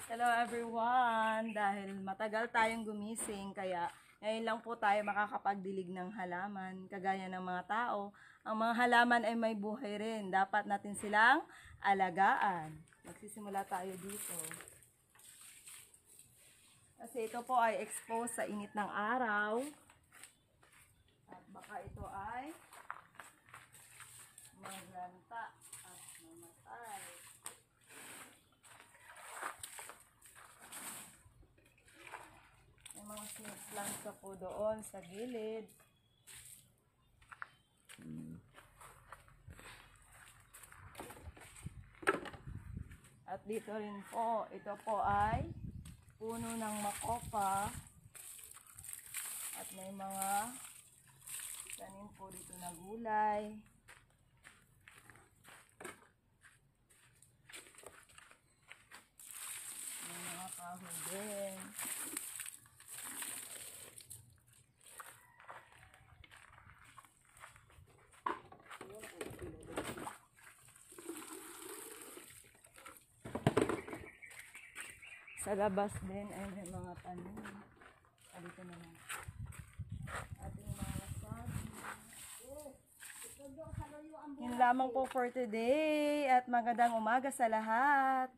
Hello everyone! Dahil matagal tayong gumising, kaya ngayon lang po tayo makakapagdilig ng halaman. Kagaya ng mga tao, ang mga halaman ay may buhay rin. Dapat natin silang alagaan. Magsisimula tayo dito. Kasi ito po ay exposed sa init ng araw. At baka ito ay maglanta at mamatay. May mga snake plants ka po doon sa gilid. At dito rin po, ito po ay puno ng makopa. At may mga tanim po dito na gulay. May mga kahoy din. Sa labas din ay may mga tanim. Dito naman. Ating mga sabi. Yun lamang po for today. At magandang umaga sa lahat.